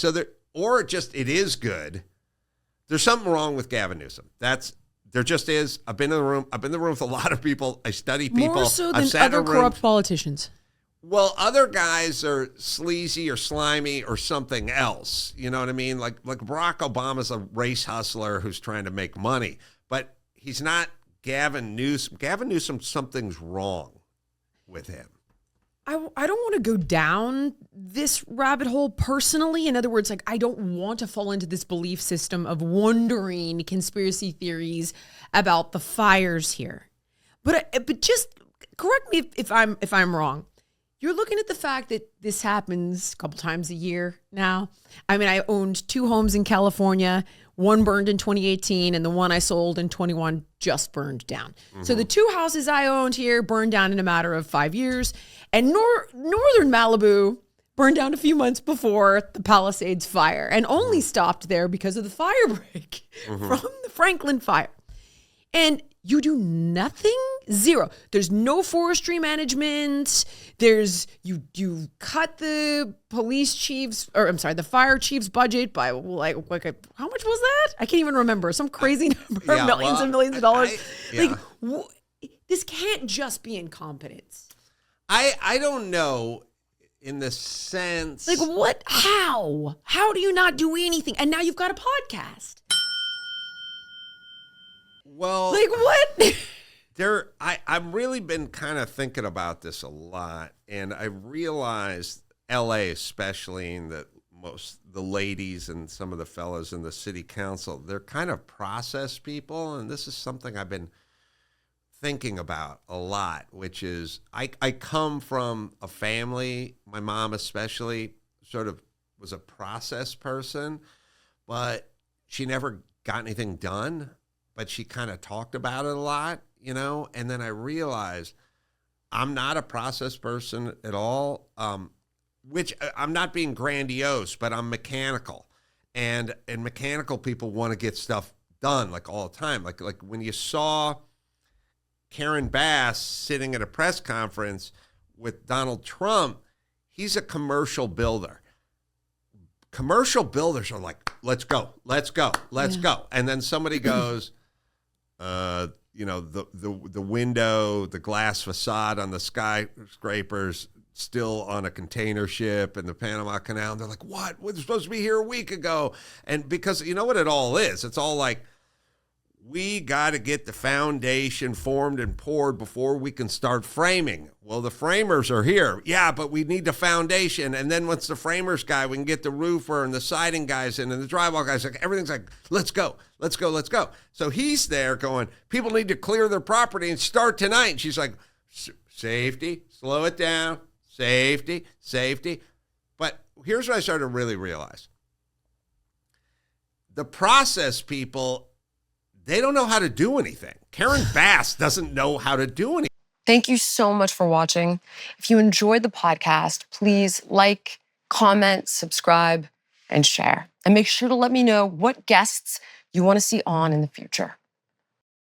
So it is good. There's something wrong with Gavin Newsom. There just is. I've been in the room with a lot of people. I study people. More so than other corrupt politicians. Well, other guys are sleazy or slimy or something else. You know what I mean? Like Barack Obama's a race hustler who's trying to make money, but he's not Gavin Newsom. Gavin Newsom, something's wrong with him. I don't want to go down this rabbit hole personally. In other words, like, I don't want to fall into this belief system of wondering conspiracy theories about the fires here. But just correct me if I'm wrong. You're looking at the fact that this happens a couple times a year now. I mean, I owned 2 homes in California. One burned in 2018, and the one I sold in 21 just burned down. Mm-hmm. So the 2 houses I owned here burned down in a matter of 5 years. And northern Malibu burned down a few months before the Palisades fire, and only stopped there because of the fire break from the Franklin fire. And you do nothing? Zero. There's no forestry management. You cut the the fire chief's budget by how much was that? I can't even remember. Some crazy number, millions and millions of dollars. This can't just be incompetence. I don't know in the sense. Like what? How? How do you not do anything? And now you've got a podcast. Well, like what? I've really been kind of thinking about this a lot, and I realized LA especially, and that the ladies and some of the fellows in the city council, they're kind of process people, and this is something I've been thinking about a lot, which is I come from a family, my mom especially, sort of was a process person, but she never got anything done. But she kind of talked about it a lot, you know? And then I realized I'm not a process person at all, which I'm not being grandiose, but I'm mechanical. And mechanical people want to get stuff done, like, all the time. Like when you saw Karen Bass sitting at a press conference with Donald Trump, he's a commercial builder. Commercial builders are like, let's go. And then somebody goes, the window, the glass facade on the skyscrapers still on a container ship in the Panama Canal. And they're like, what? We're supposed to be here a week ago. And because you know what it all is? It's all like, we got to get the foundation formed and poured before we can start framing. Well, the framers are here. Yeah, but we need the foundation. And then once the framers guy, we can get the roofer and the siding guys in and the drywall guys. Like, everything's like, let's go. So he's there going, people need to clear their property and start tonight. And she's like, safety, slow it down, safety. But here's what I started to really realize. The process people, they don't know how to do anything. Karen Bass doesn't know how to do anything. Thank you so much for watching. If you enjoyed the podcast, please like, comment, subscribe, and share. And make sure to let me know what guests you want to see on in the future.